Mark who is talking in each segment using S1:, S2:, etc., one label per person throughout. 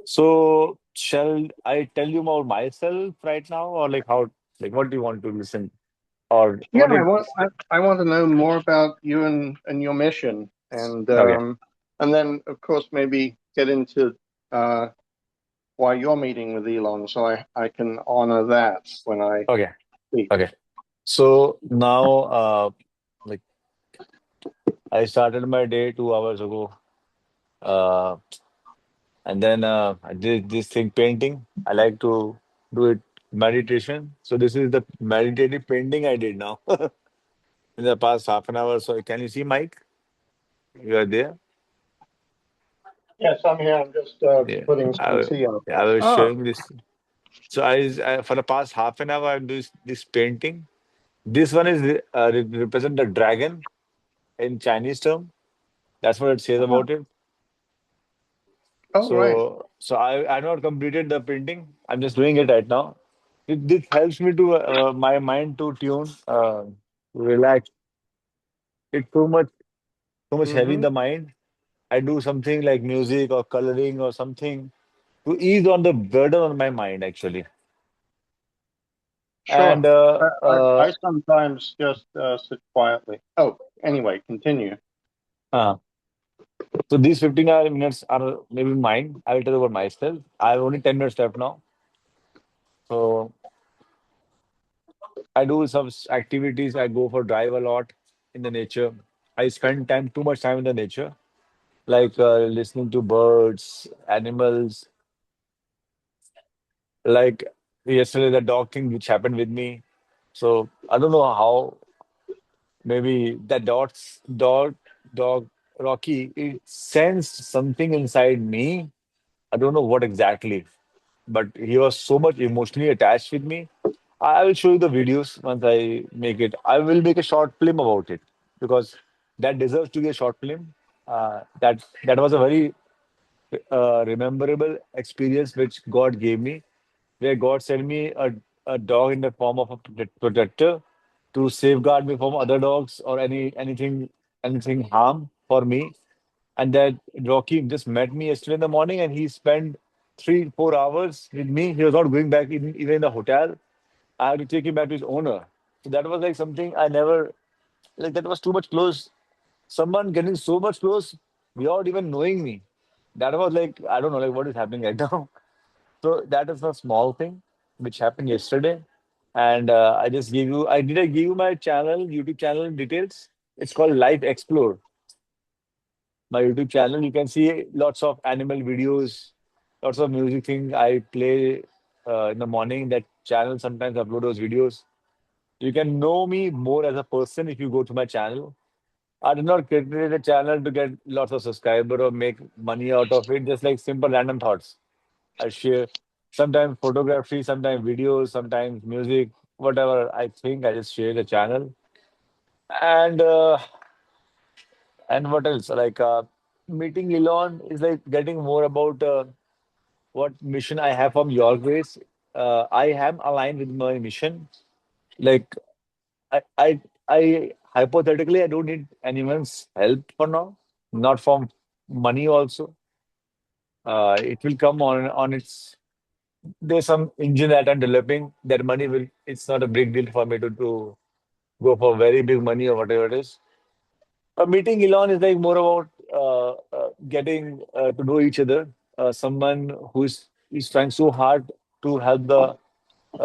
S1: So, shall I tell you more myself right now, or like how, like what do you want to listen, or
S2: Yeah,
S1: what it?
S2: I want to know more about you and your mission,
S1: Okay,
S2: and then of course maybe get into uh, why you're meeting with Elon, so I can honor that when I
S1: okay,
S2: speak.
S1: okay. So now, like I started my day 2 hours ago, uh, and then I did this thing painting. I like to do it meditation. So this is the meditative painting I did now in the past half an hour. So can you see Mike? You are there.
S2: Yes, I'm here. I'm just
S1: Yeah,
S2: putting some tea on.
S1: I was
S2: Oh,
S1: showing this. So I for the past half an hour I'm doing this painting. This one is represent the dragon in Chinese term. That's what it says about it.
S2: oh, right.
S1: So I not completed the painting. I'm just doing it right now. This helps me to my mind to tune, relax. It's too much heavy in
S2: Mm-hmm.
S1: the mind. I do something like music or coloring or something to ease on the burden on my mind actually.
S2: Sure.
S1: And
S2: I sometimes just sit quietly. Oh, anyway, continue.
S1: uh, so these 15 minutes are maybe mine. I will tell you about myself. I have only 10 minutes left now. So I do some activities. I go for drive a lot in the nature. I spend time too much time in the nature, like listening to birds, animals. Like yesterday, the dog thing which happened with me. So I don't know how. Maybe that dog Rocky. It sensed something inside me. I don't know what exactly, but he was so much emotionally attached with me. I will show you the videos once I make it. I will make a short film about it because that deserves to be a short film. That was a very rememberable experience which God gave me, where God sent me a dog in the form of a protector to safeguard me from other dogs or anything harm for me. And that Rocky just met me yesterday in the morning and he spent 3 4 hours with me. He was not going back even in the hotel. I had to take him back to his owner. So that was like something I never like that was too much close. Someone getting so much close without even knowing me. That was like I don't know like what is happening right now. So that is a small thing which happened yesterday. And I give you my channel, YouTube channel details. It's called Life Explore. My YouTube channel. You can see lots of animal videos, lots of music things I play in the morning. That channel sometimes upload those videos. You can know me more as a person if you go to my channel. I did not create a channel to get lots of subscriber or make money out of it. Just like simple random thoughts. I share sometimes photography, sometimes videos, sometimes music, whatever I think. I just share the channel. And what else? Like meeting Elon is like getting more about what mission I have from your grace. I am aligned with my mission. Like I hypothetically I don't need anyone's help for now. Not from money also. It will come on its. There's some engine that I'm developing. That money will. It's not a big deal for me to go for very big money or whatever it is. Meeting Elon is like more about getting to know each other. Someone who is trying so hard to help uh,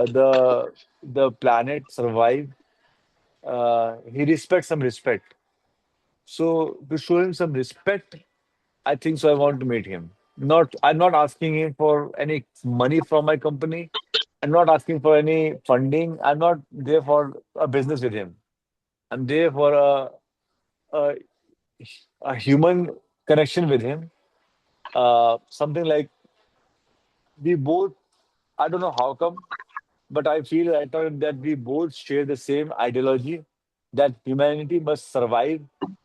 S1: the the planet survive. He respects some respect. So to show him some respect, I think so. I want to meet him. I'm not asking him for any money from my company. I'm not asking for any funding. I'm not there for a business with him. I'm there for a, a human connection with him. Something like we both, I don't know how come, but I feel right now that we both share the same ideology that humanity must survive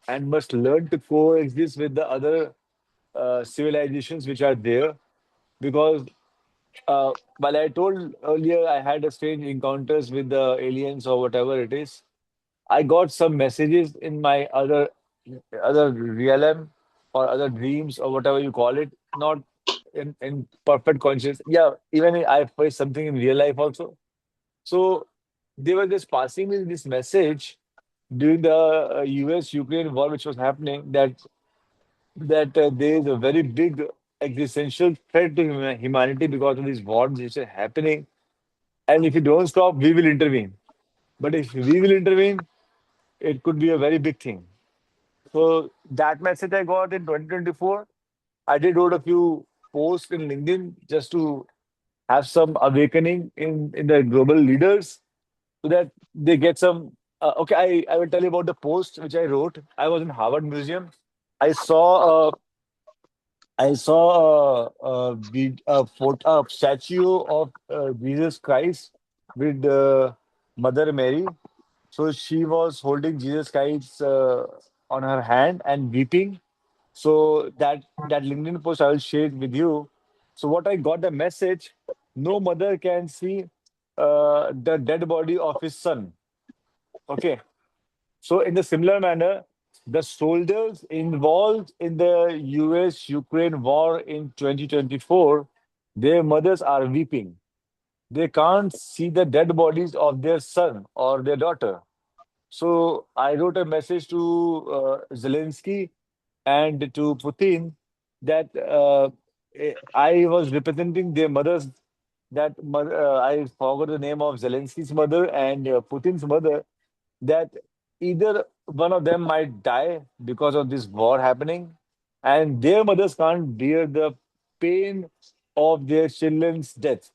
S1: and must learn to coexist with the other civilizations which are there. Because while I told earlier I had a strange encounters with the aliens or whatever it is, I got some messages in my other realm or other dreams or whatever you call it. Not in perfect conscience. Yeah, even I faced something in real life also. So they were just passing me this message during the US-Ukraine war, which was happening, that there is a very big existential threat to humanity because of these wars which are happening. And if you don't stop, we will intervene. But if we will intervene, it could be a very big thing. So that message I got in 2024. I did wrote a few posts in LinkedIn just to have some awakening in the global leaders so that they get some. Okay, I will tell you about the post which I wrote. I was in Harvard Museum. I saw a photo, a statue of Jesus Christ with Mother Mary. So she was holding Jesus Christ on her hand and weeping. So that LinkedIn post I will share it with you. So what I got the message: no mother can see the dead body of his son. Okay. So in the similar manner, the soldiers involved in the US-Ukraine war in 2024, their mothers are weeping. They can't see the dead bodies of their son or their daughter. So I wrote a message to Zelensky and to Putin that I was representing their mothers. I forgot the name of Zelensky's mother and Putin's mother. That either one of them might die because of this war happening, and their mothers can't bear the pain of their children's death,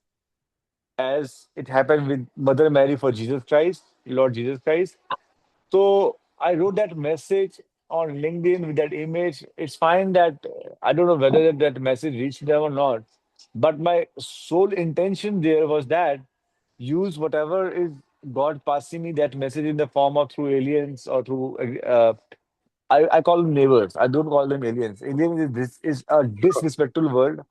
S1: as it happened with Mother Mary for Jesus Christ, Lord Jesus Christ. So I wrote that message on LinkedIn with that image. It's fine that I don't know whether that message reached them or not, but my sole intention there was that use whatever is God passing me that message in the form of through aliens or through I call them neighbors. I don't call them aliens. Aliens is this is a disrespectful word.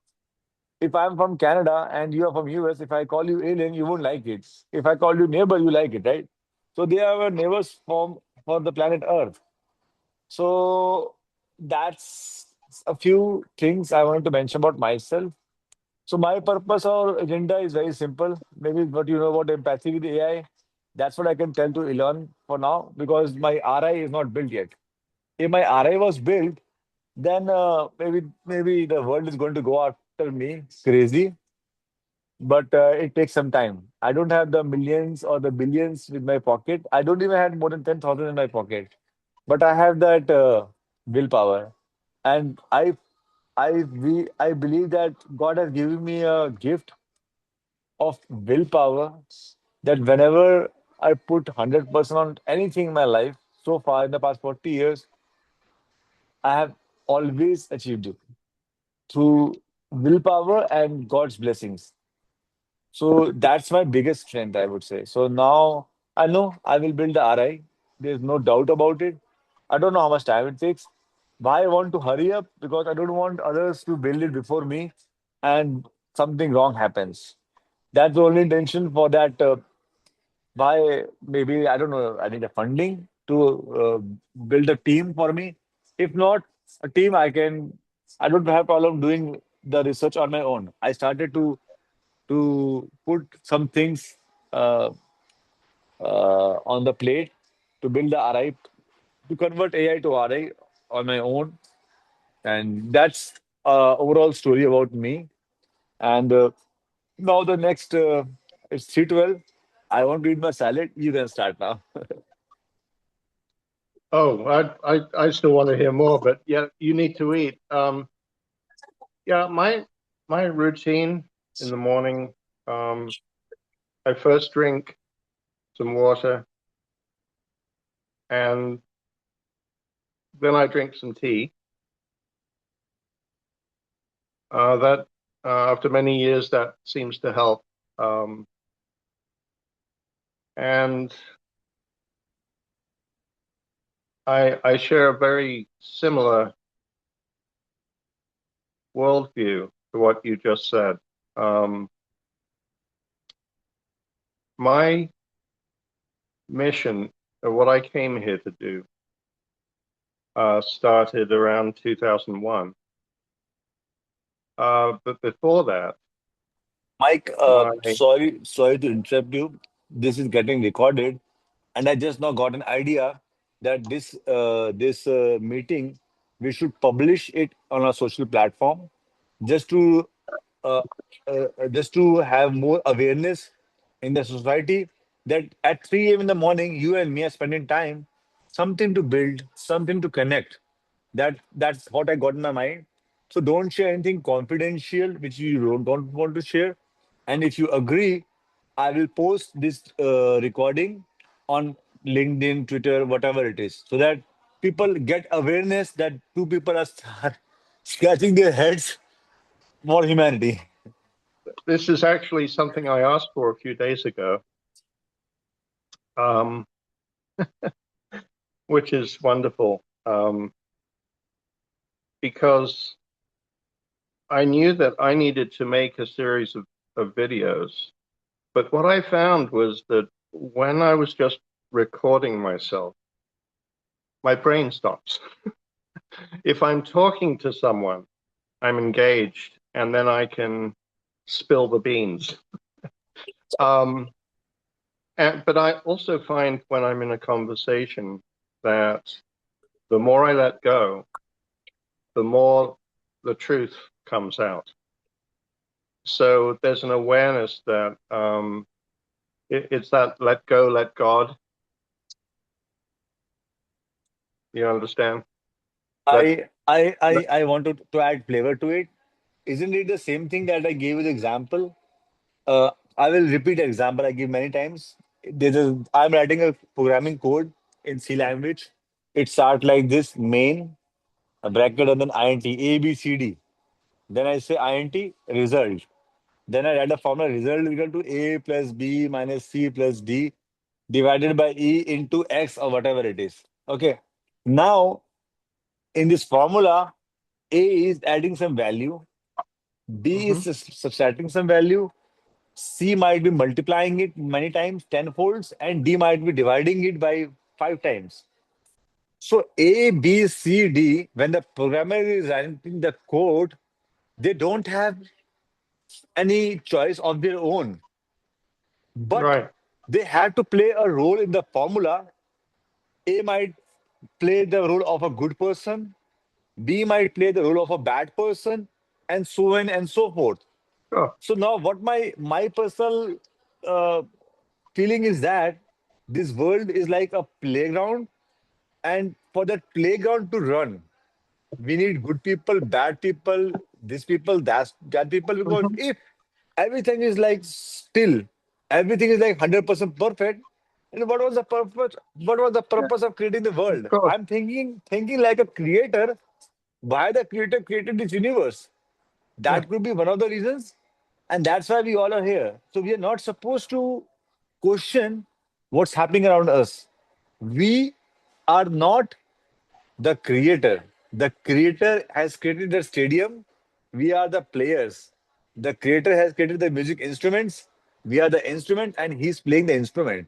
S1: If I'm from Canada and you are from US, if I call you alien, you won't like it. If I call you neighbor, you like it, right? So they are our neighbors from for the planet Earth. So that's a few things I wanted to mention about myself. So my purpose or agenda is very simple. Maybe what you know about empathy with AI. That's what I can tell to Elon for now because my RI is not built yet. If my RI was built, then maybe the world is going to go after me crazy. But it takes some time. I don't have the millions or the billions with my pocket. I don't even have more than 10,000 in my pocket. But I have that willpower, and I believe that God has given me a gift of willpower. That whenever I put 100% on anything in my life so far in the past 40 years, I have always achieved it through willpower and God's blessings. So that's my biggest strength, I would say. So now I know I will build the RI. There's no doubt about it. I don't know how much time it takes. Why I want to hurry up? Because I don't want others to build it before me and something wrong happens. That's the only intention for that. Why maybe I don't know. I need a funding to build a team for me. If not a team, I don't have problem doing the research on my own. I started to put some things uh, on the plate to build the RI, to convert AI to RI on my own. And that's overall story about me. And now the next, it's 3:12. I want to eat my salad. You can start now.
S2: Oh, I still want to hear more, but yeah, you need to eat. Yeah, my routine in the morning, um, I first drink some water and then I drink some tea. That after many years, that seems to help. Um, and I share a very similar worldview to what you just said. Um, my mission, or what I came here to do, started around 2001. But before that,
S1: Mike,
S2: my
S1: sorry to interrupt you. This is getting recorded, and I just now got an idea that this meeting we should publish it on a social platform just to uh, just to have more awareness in the society that at 3 a.m. in the morning, you and me are spending time, something to build, something to connect. That's what I got in my mind. So don't share anything confidential which you don't want to share. And if you agree, I will post this recording on LinkedIn, Twitter, whatever it is, so that people get awareness that two people are scratching their heads for humanity.
S2: this is actually something I asked for a few days ago, um, which is wonderful, because I knew that I needed to make a series of videos. But what I found was that when I was just recording myself, my brain stops. If I'm talking to someone, I'm engaged, and then I can spill the beans. Um, but I also find when I'm in a conversation that the more I let go, the more the truth comes out. So there's an awareness that it's that let go, let God. You understand? Let, let
S1: I want to add flavor to it. Isn't it the same thing that I gave you the example? I will repeat the example I give many times. I'm writing a programming code in C language. It starts like this: main, a bracket, and then int, A, B, C, D. Then I say int result. Then I write a formula: result equal to A plus B minus C plus D divided by E into X or whatever it is. Okay. Now, in this formula, A is adding some value, B is
S2: Mhm.
S1: subtracting some value, C might be multiplying it many times, 10 folds, and D might be dividing it by 5 times. So A, B, C, D, when the programmer is writing the code, they don't have any choice of their own, but
S2: Right.
S1: they have to play a role in the formula. A might play the role of a good person, B might play the role of a bad person, and so on and so forth.
S2: Sure.
S1: So now, what my personal uh, feeling is that this world is like a playground, and for that playground to run, we need good people, bad people, this people, that people. Because
S2: Mhm.
S1: if everything is like still, everything is like 100% perfect, and what was the purpose? What was the
S2: Yeah,
S1: purpose of creating the
S2: of
S1: world?
S2: course.
S1: I'm thinking like a creator. Why the creator created this universe?
S2: Yeah.
S1: That could be one of the reasons. And that's why we all are here. So we are not supposed to question what's happening around us. We are not the creator. The creator has created the stadium. We are the players. The creator has created the music instruments. We are the instrument, and he's playing the instrument.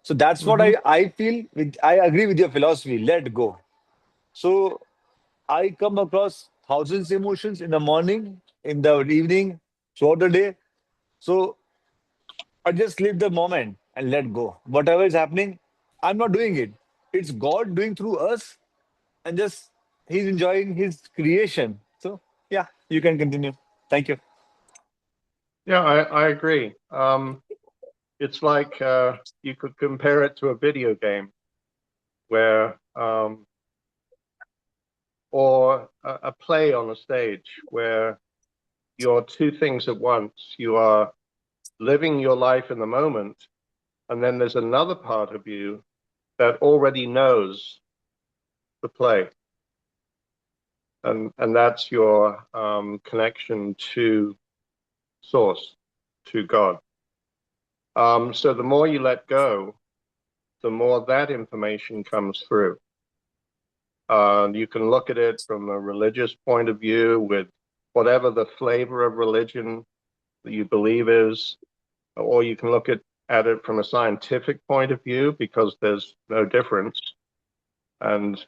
S1: So that's what
S2: Hmm.
S1: I feel. I agree with your philosophy. Let go. So I come across thousands emotions in the morning, in the evening, throughout the day. So I just live the moment and let go. Whatever is happening, I'm not doing it. It's God doing through us, and just He's enjoying His creation. So yeah, you can continue. Thank you.
S2: Yeah, I agree. It's like you could compare it to a video game where, or a play on a stage where you're two things at once. You are living your life in the moment, and then there's another part of you that already knows the play, and that's your connection to source, to God. So the more you let go, the more that information comes through. You can look at it from a religious point of view with whatever the flavor of religion that you believe is, or you can look at it from a scientific point of view because there's no difference. And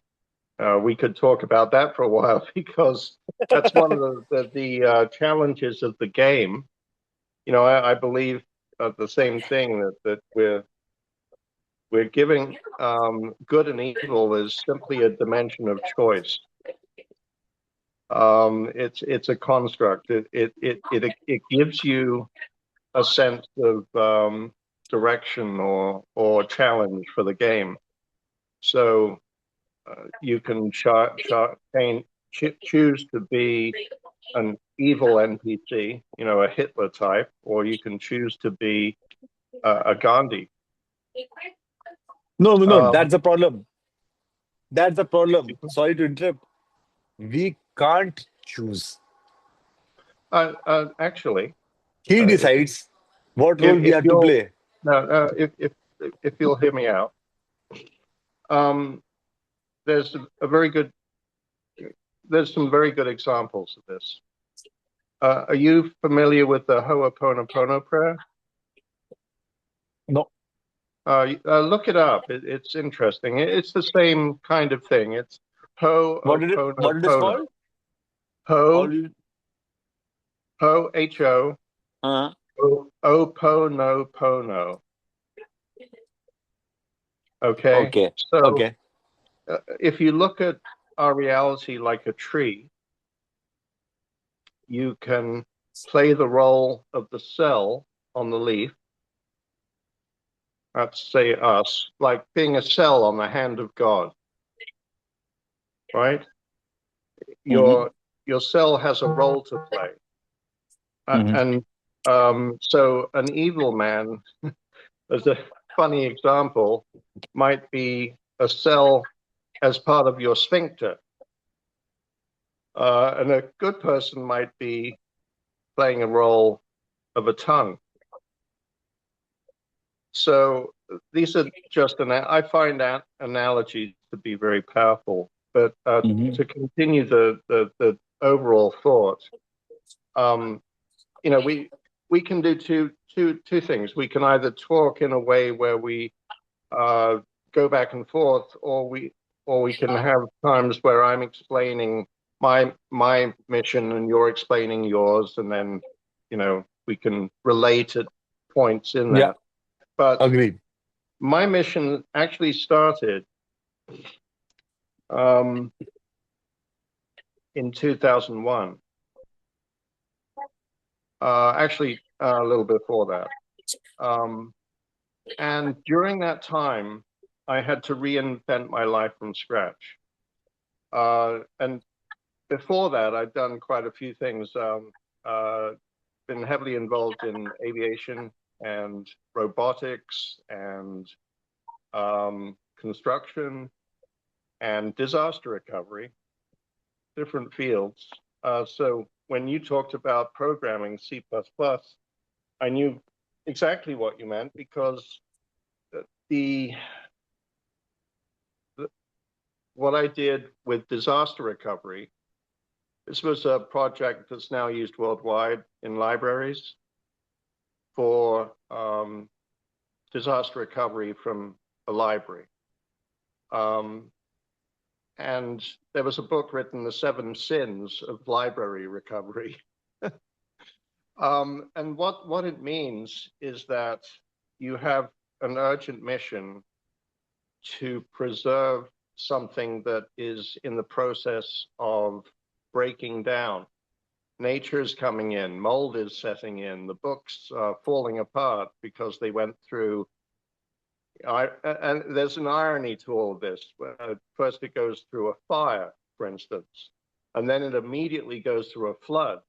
S2: We could talk about that for a while because that's one of the challenges of the game. I believe the same thing that we're giving good and evil is simply a dimension of choice. It's a construct. It gives you a sense of direction or challenge for the game. So you can choose to be an evil NPC, a Hitler type, or you can choose to be a Gandhi.
S1: No, no, no.
S2: Um,
S1: That's the problem. That's the problem. Sorry to interrupt. We can't choose.
S2: Actually,
S1: He
S2: if
S1: decides what role we
S2: if
S1: have to
S2: you'll
S1: play.
S2: no, if you'll hear me out, um, there's a very good there's some very good examples of this. Are you familiar with the Ho'oponopono prayer?
S1: No.
S2: Look it up. It's interesting. It's the same kind of thing. It's
S1: What it is
S2: Ho'oponopono.
S1: called? How
S2: Ho,
S1: do you,
S2: Ho,
S1: uh,
S2: Oponopono. Okay.
S1: okay.
S2: So
S1: Okay.
S2: if you look at our reality like a tree, you can play the role of the cell on the leaf. That's say us, like being a cell on the hand of God, right?
S1: Hmm.
S2: Your cell has a role to play.
S1: Hmm.
S2: And so an evil man, as a funny example, might be a cell as part of your sphincter. And a good person might be playing a role of a tongue. So these are just, I find that analogies to be very powerful. But
S1: Hmm.
S2: to continue the overall thought, um, we can do two things. We can either talk in a way where we go back and forth, or we can have times where I'm explaining my mission and you're explaining yours, and then we can relate at points in
S1: Yeah.
S2: that. But
S1: Agreed.
S2: my mission actually started um, in 2001. Actually, a little before that. And during that time, I had to reinvent my life from scratch. And before that, I'd done quite a few things. Been heavily involved in aviation and robotics and construction and disaster recovery, different fields. So when you talked about programming C++, I knew exactly what you meant because the what I did with disaster recovery, this was a project that's now used worldwide in libraries for disaster recovery from a library. And there was a book written, The Seven Sins of Library Recovery. And what it means is that you have an urgent mission to preserve something that is in the process of breaking down. Nature is coming in, mold is setting in, the books are falling apart because they went through. And there's an irony to all of this. First, it goes through a fire, for instance, and then it immediately goes through a flood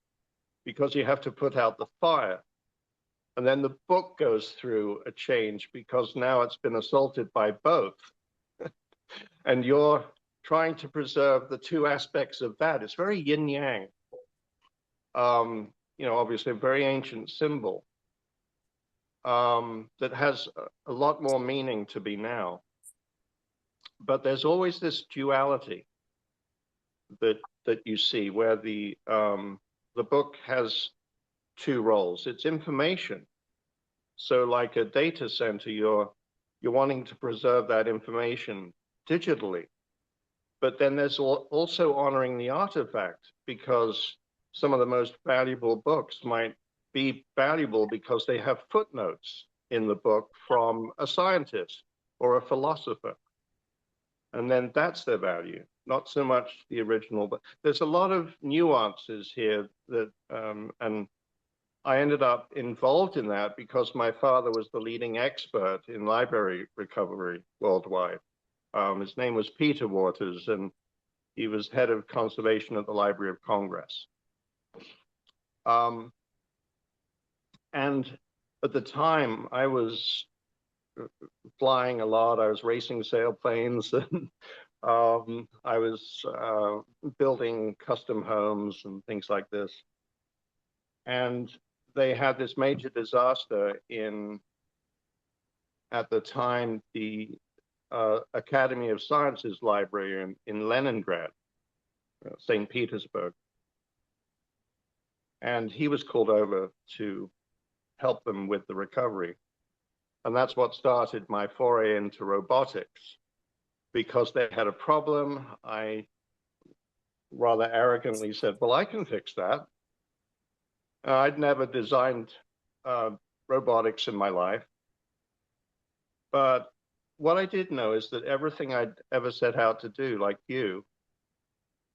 S2: because you have to put out the fire. And then the book goes through a change because now it's been assaulted by both. And you're trying to preserve the two aspects of that. It's very yin yang. Obviously a very ancient symbol that has a lot more meaning to me now. But there's always this duality that you see where the book has two roles. It's information. So like a data center, you're wanting to preserve that information digitally. But then there's also honoring the artifact, because some of the most valuable books might be valuable because they have footnotes in the book from a scientist or a philosopher. And then that's their value, not so much the original. But there's a lot of nuances here that, and I ended up involved in that because my father was the leading expert in library recovery worldwide. His name was Peter Waters, and he was head of conservation at the Library of Congress. And at the time, I was flying a lot. I was racing sailplanes, and I was building custom homes and things like this. And they had this major disaster at the time, the Academy of Sciences Library in Leningrad, St. Petersburg. And he was called over to help them with the recovery. And that's what started my foray into robotics. Because they had a problem, I rather arrogantly said, well, I can fix that. I'd never designed robotics in my life. But what I did know is that everything I'd ever set out to do, like you,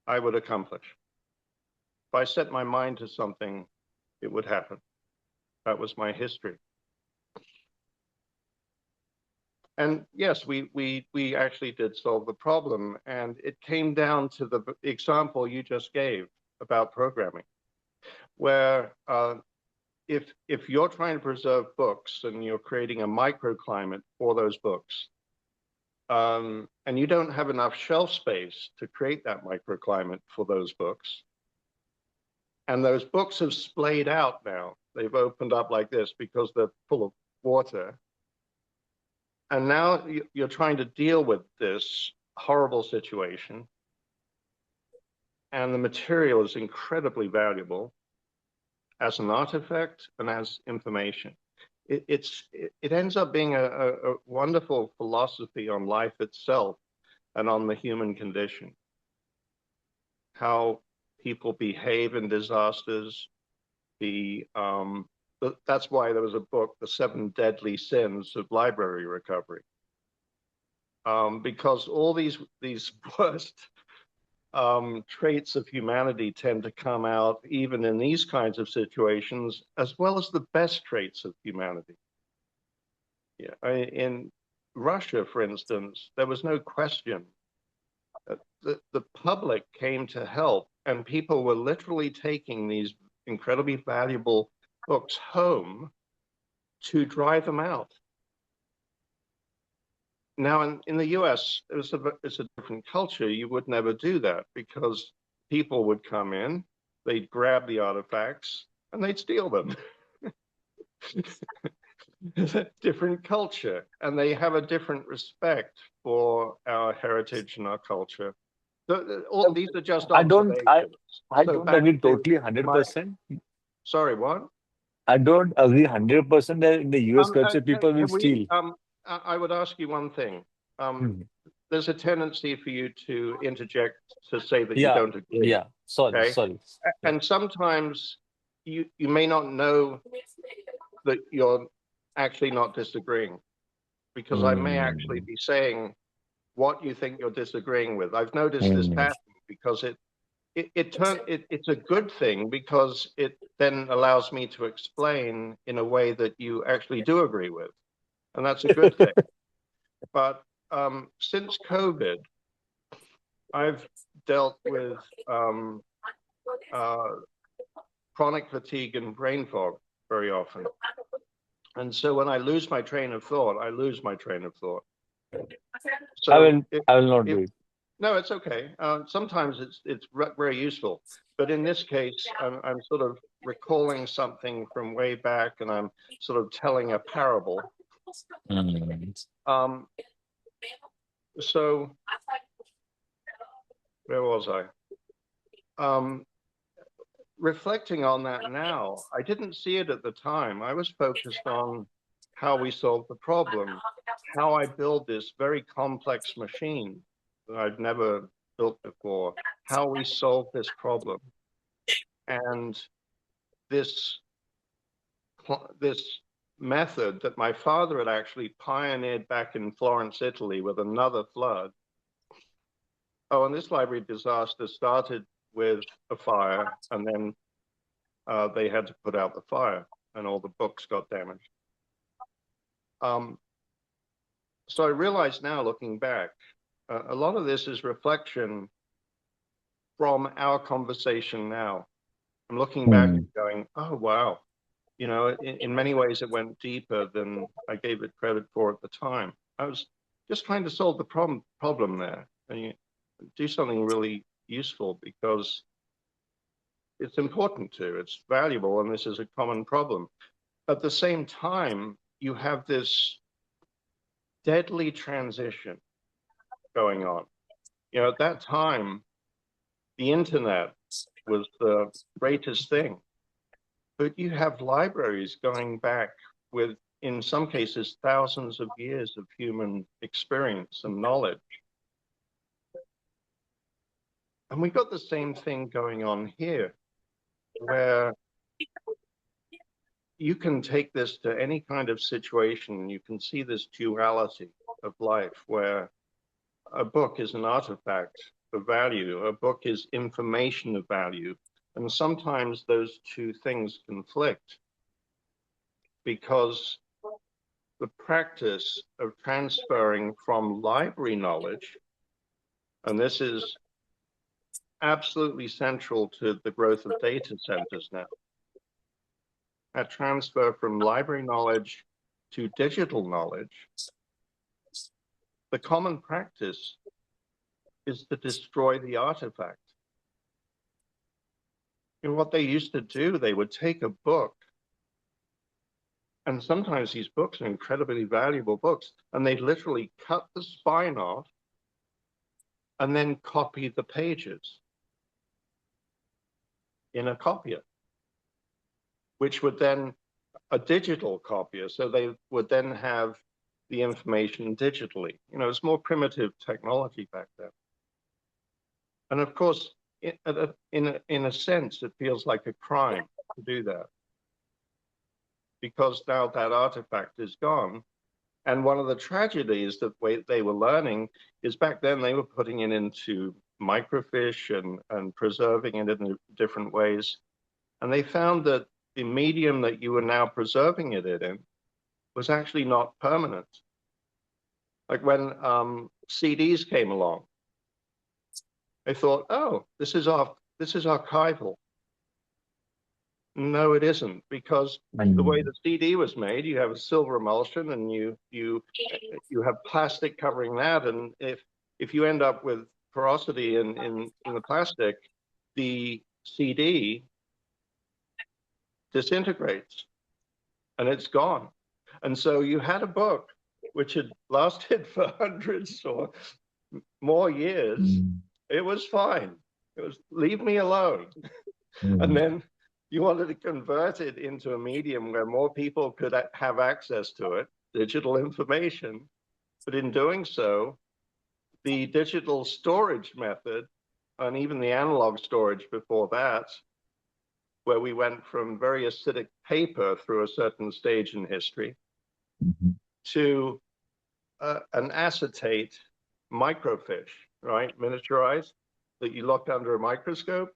S2: I would accomplish. If I set my mind to something, it would happen. That was my history. And yes, we actually did solve the problem. And it came down to the example you just gave about programming, where if you're trying to preserve books and you're creating a microclimate for those books, and you don't have enough shelf space to create that microclimate for those books, and those books have splayed out now, they've opened up like this because they're full of water, and now you're trying to deal with this horrible situation, and the material is incredibly valuable as an artifact and as information. It ends up being a wonderful philosophy on life itself and on the human condition. How people behave in disasters. That's why there was a book, The 7 Deadly Sins of Library Recovery. Because all these worst traits of humanity tend to come out even in these kinds of situations, as well as the best traits of humanity. Yeah, in Russia, for instance, there was no question. The public came to help, and people were literally taking these incredibly valuable books home to dry them out. Now, in the US, it's a different culture. You would never do that because people would come in, they'd grab the artifacts, and they'd steal them. It's a different culture, and they have a different respect for our heritage and our culture. All these are just
S1: I don't
S2: observations.
S1: I
S2: So
S1: don't
S2: back
S1: agree
S2: to
S1: totally
S2: my,
S1: 100%.
S2: sorry, what?
S1: I don't agree 100% that in the US culture people will
S2: Can we,
S1: steal.
S2: I would ask you one thing.
S1: Hmm.
S2: There's a tendency for you to interject to say that you
S1: Yeah,
S2: don't agree,
S1: yeah. Sorry,
S2: okay?
S1: sorry. Yeah.
S2: And sometimes you may not know that you're actually not disagreeing, because I may actually
S1: Mm,
S2: be saying what you think you're disagreeing with. I've noticed this
S1: mm,
S2: pattern because it's a good thing, because it then allows me to explain in a way that you actually do agree with, and that's a good thing. But since COVID, I've dealt with uh, chronic fatigue and brain fog very often. And so when I lose my train of thought, I lose my train of thought.
S1: I
S2: So
S1: will I will not do
S2: if
S1: it.
S2: no, it's okay. Sometimes it's very useful, but in this case, I'm sort of recalling something from way back, and I'm sort of telling a parable.
S1: Mm.
S2: Um, so where was I? Reflecting on that now, I didn't see it at the time. I was focused on how we solve the problem, how I build this very complex machine that I've never built before, how we solve this problem. And this this method that my father had actually pioneered back in Florence, Italy, with another flood. Oh, and this library disaster started with a fire, and then they had to put out the fire, and all the books got damaged. So I realize now, looking back, a lot of this is reflection from our conversation now. I'm looking back and going, oh, wow. You know, in many ways, it went deeper than I gave it credit for at the time. I was just trying to solve the problem there, and you do something really useful because it's important to, it's valuable, and this is a common problem. At the same time, you have this deadly transition going on. You know, at that time, the internet was the greatest thing. But you have libraries going back with, in some cases, thousands of years of human experience and knowledge. And we got the same thing going on here, where you can take this to any kind of situation. You can see this duality of life, where a book is an artifact of value, a book is information of value. And sometimes those two things conflict because the practice of transferring from library knowledge, and this is absolutely central to the growth of data centers now, that transfer from library knowledge to digital knowledge, the common practice is to destroy the artifact. And what they used to do, they would take a book, and sometimes these books are incredibly valuable books, and they literally cut the spine off and then copy the pages in a copier, which would then, a digital copier, so they would then have the information digitally. You know, it's more primitive technology back then. And of course, in a sense, it feels like a crime to do that, because now that artifact is gone. And one of the tragedies that they were learning is back then they were putting it into microfiche and preserving it in different ways. And they found that the medium that you were now preserving it in was actually not permanent. Like when CDs came along, they thought, oh, this is archival. No, it isn't, because the way the CD was made, you have a silver emulsion and you have plastic covering that, and if you end up with porosity in the plastic, the CD disintegrates and it's gone. And so you had a book which had lasted for hundreds or more years. It was fine. It was, leave me alone. And then you wanted to convert it into a medium where more people could have access to it, digital information. But in doing so, the digital storage method, and even the analog storage before that, where we went from very acidic paper through a certain stage in history to an acetate microfiche, right, miniaturized, that you looked under a microscope,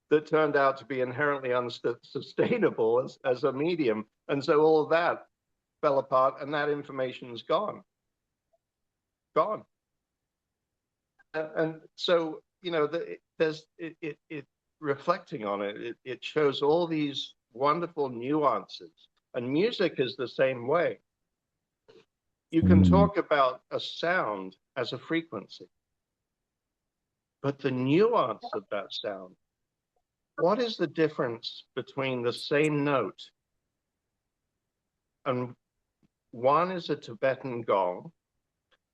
S2: that turned out to be inherently unsustainable as a medium. And so all of that fell apart, and that information's gone. Gone. And so, you know, reflecting on it, it shows all these wonderful nuances. And music is the same way. You can talk about a sound as a frequency, but the nuance of that sound, what is the difference between the same note? And one is a Tibetan gong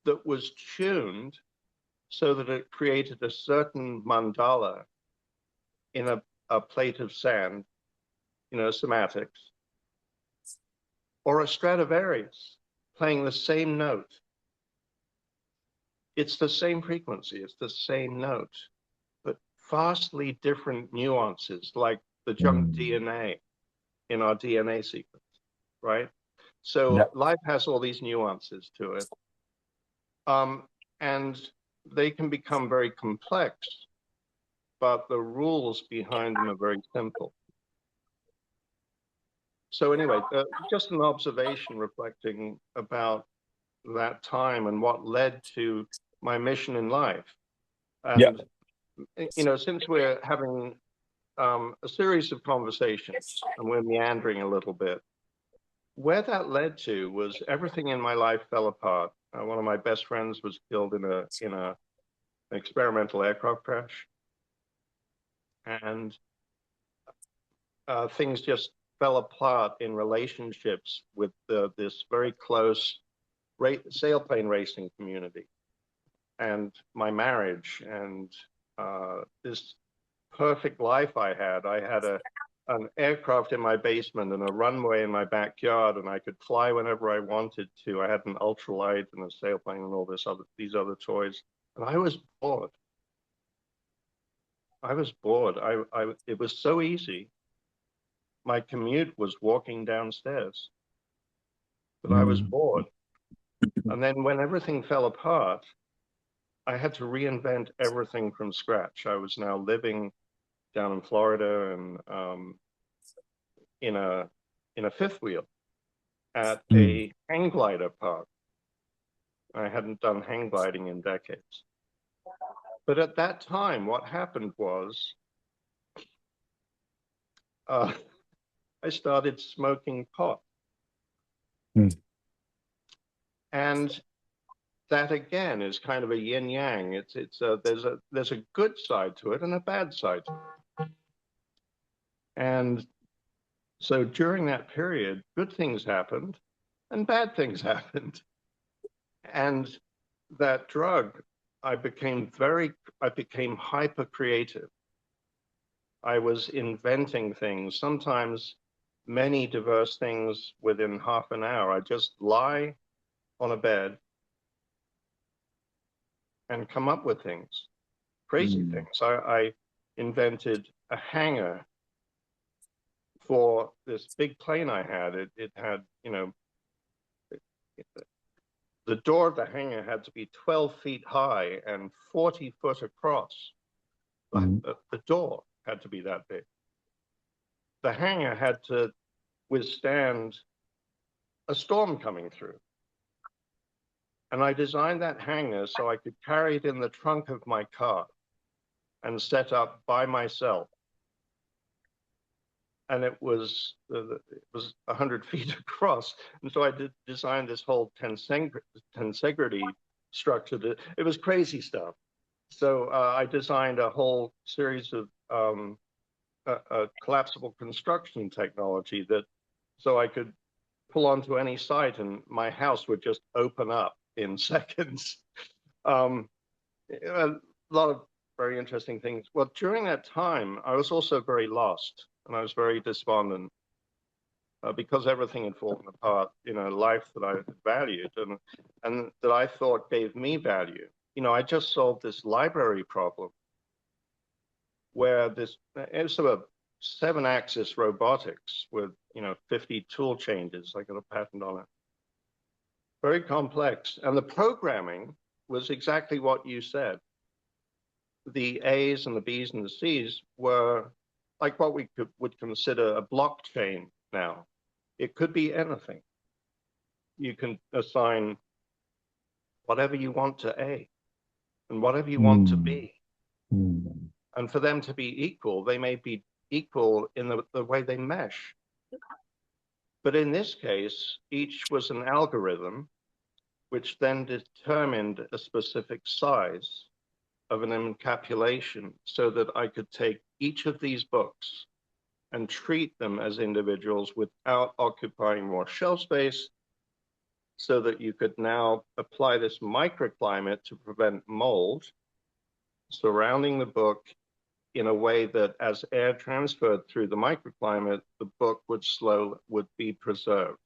S2: that was tuned so that it created a certain mandala in a plate of sand, you know, somatics, or a Stradivarius playing the same note it's the same frequency, it's the same note, but vastly different nuances, like the junk
S1: Mm.
S2: DNA in our DNA sequence, right?
S1: Yeah.
S2: So life has all these nuances to it. And they can become very complex, but the rules behind them are very simple. So anyway, just an observation reflecting about that time and what led to my mission in life.
S1: Yeah.
S2: And, since we're having a series of conversations and we're meandering a little bit, where that led to was everything in my life fell apart. One of my best friends was killed in an experimental aircraft crash, and things just fell apart in relationships with this very close sailplane racing community, and my marriage, and this perfect life I had. I had an aircraft in my basement and a runway in my backyard, and I could fly whenever I wanted to. I had an ultralight and a sailplane and all these other toys, and I was bored. I was bored. It was so easy. My commute was walking downstairs, but I was
S1: Mm.
S2: bored. And then when everything fell apart, I had to reinvent everything from scratch. I was now living down in Florida and in a fifth wheel at
S1: Mm.
S2: a hang glider park. I hadn't done hang gliding in decades. But at that time, what happened was uh, I started smoking pot.
S1: Mm.
S2: And that again is kind of a yin yang. There's a good side to it and a bad side to it. And so during that period, good things happened and bad things happened. And that drug, I became hyper creative. I was inventing things, sometimes many diverse things within half an hour. I just lie on a bed and come up with things, crazy
S1: Mm.
S2: things. I invented a hangar for this big plane I had. It had, the door of the hangar had to be 12 feet high and 40 foot across.
S1: Mm.
S2: The door had to be that big. The hangar had to withstand a storm coming through. And I designed that hangar so I could carry it in the trunk of my car and set up by myself. And it was 100 feet across. And so I design this whole tensegrity structure. It was crazy stuff. So I designed a whole series of a collapsible construction technology so I could pull onto any site and my house would just open up in seconds. A lot of very interesting things. Well, during that time, I was also very lost and I was very despondent because everything had fallen apart in a life that I valued and that I thought gave me value. I just solved this library problem where it's a 7-axis robotics with 50 tool changes. I got a patent on it. Very complex, and the programming was exactly what you said. The A's and the B's and the C's were like what we would consider a blockchain now. It could be anything. You can assign whatever you want to A and whatever you want to
S1: Mm.
S2: B.
S1: Mm.
S2: And for them to be equal, they may be equal in the way they mesh. But in this case, each was an algorithm which then determined a specific size of an encapsulation so that I could take each of these books and treat them as individuals without occupying more shelf space so that you could now apply this microclimate to prevent mold surrounding the book in a way that as air transferred through the microclimate, the book would be preserved.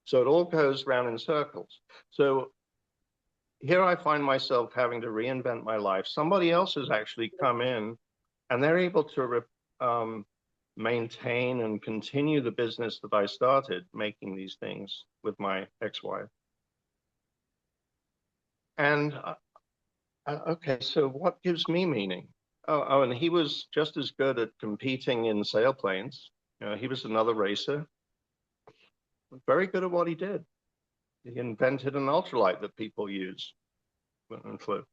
S2: So it all goes round in circles. So here I find myself having to reinvent my life. Somebody else has actually come in, and they're able to maintain and continue the business that I started making these things with my ex-wife. And okay, so what gives me meaning? Oh, and he was just as good at competing in sailplanes. He was another racer, very good at what he did. He invented an ultralight that people use and flew.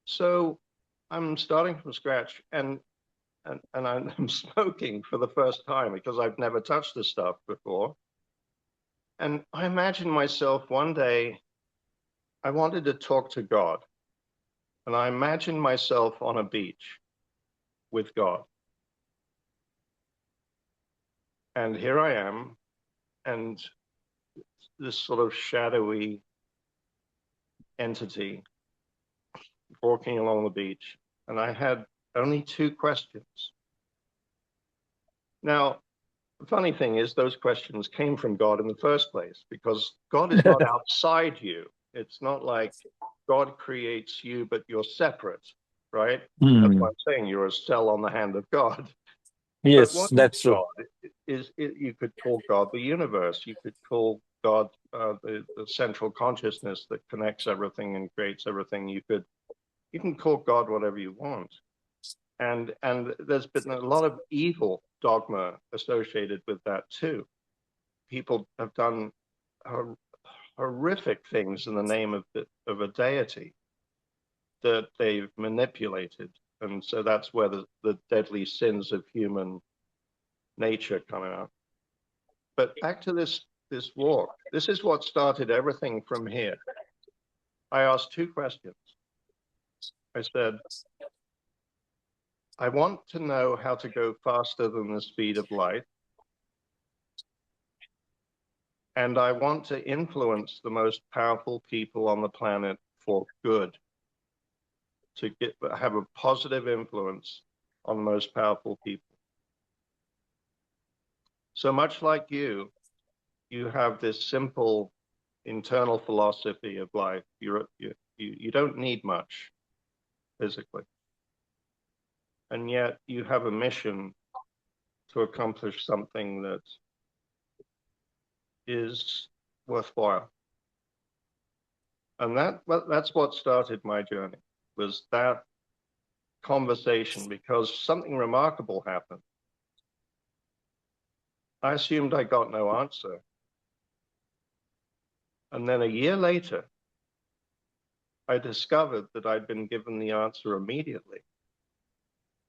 S2: So I'm starting from scratch, and I'm smoking for the first time because I've never touched this stuff before. And I imagine myself one day, I wanted to talk to God. And I imagined myself on a beach with God. And here I am, and this sort of shadowy entity walking along the beach. And I had only two questions. Now, the funny thing is, those questions came from God in the first place, because God is not outside you. It's not like God creates you, but you're separate, right? That's what I'm saying. You're a cell on the hand of God. But
S1: Yes,
S2: what is
S1: that's true.
S2: God? You could call God the universe. You could call God the central consciousness that connects everything and creates everything. You can call God whatever you want. And there's been a lot of evil dogma associated with that too. People have done horrific things in the name of a deity that they've manipulated. And so that's where the deadly sins of human nature come out. But back to this walk. This is what started everything from here. I asked two questions. I said, I want to know how to go faster than the speed of light. And I want to influence the most powerful people on the planet for good, to have a positive influence on the most powerful people. So much like you have this simple internal philosophy of life. You don't need much physically. And yet you have a mission to accomplish something that is worthwhile. And that's what started my journey, was that conversation, because something remarkable happened. I assumed I got no answer. And then a year later, I discovered that I'd been given the answer immediately,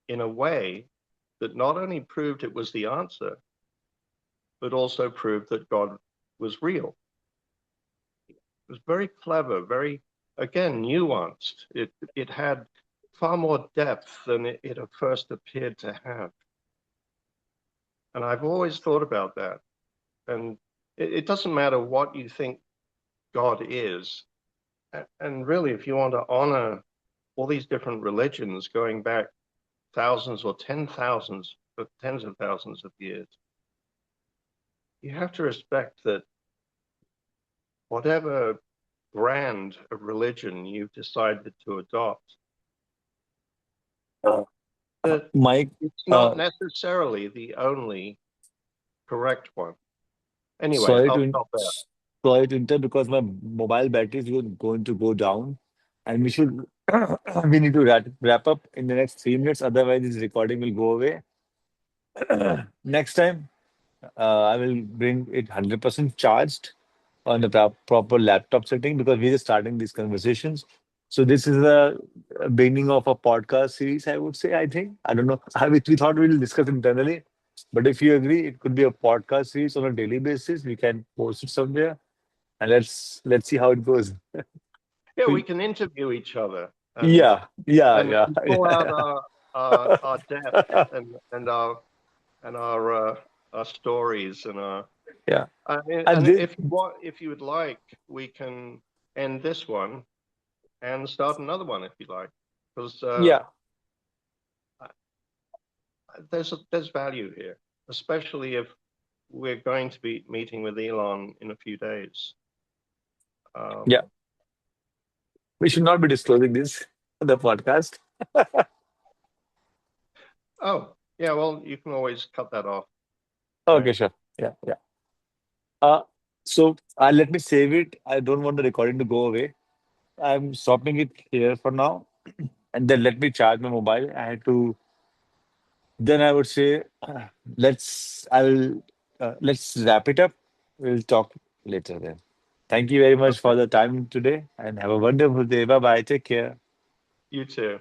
S2: in a way that not only proved it was the answer, but also proved that God was real. It was very clever, very, again, nuanced. It had far more depth than it at first appeared to have. And I've always thought about that. And it doesn't matter what you think God is. And really, if you want to honor all these different religions going back thousands or tens of thousands of years, you have to respect that whatever brand of religion you've decided to adopt, that
S1: Mike,
S2: it's not necessarily the only correct one. Anyway,
S1: sorry
S2: I'll
S1: to
S2: stop there.
S1: sorry to interrupt because my mobile battery is going to go down, and we need to wrap up in the next 3 minutes. Otherwise, this recording will go away. Next time, I will bring it 100% charged on the proper laptop setting, because we're just starting these conversations. So this is the beginning of a podcast series, I would say. I think, I don't know. We thought we'll discuss internally, but if you agree, it could be a podcast series on a daily basis. We can post it somewhere, and let's see how it goes.
S2: Yeah, we can interview each other and
S1: Yeah, yeah,
S2: and,
S1: yeah,
S2: and pull out our depth
S1: yeah.
S2: and our stories and our.
S1: Yeah. And
S2: And
S1: this,
S2: if you would like, we can end this one and start another one if you like, because
S1: yeah,
S2: there's value here, especially if we're going to be meeting with Elon in a few days.
S1: yeah. We should not be disclosing this on the podcast.
S2: Oh, yeah. Well, you can always cut that off,
S1: Okay,
S2: right?
S1: sure. Yeah, yeah. Uh, so let me save it. I don't want the recording to go away. I'm stopping it here for now, and then let me charge my mobile. I had to. Then I would say, let's. I will. Let's wrap it up. We'll talk later then. Thank you very much
S2: Okay.
S1: for the time today, and have a wonderful day. Bye bye. Take care.
S2: You too.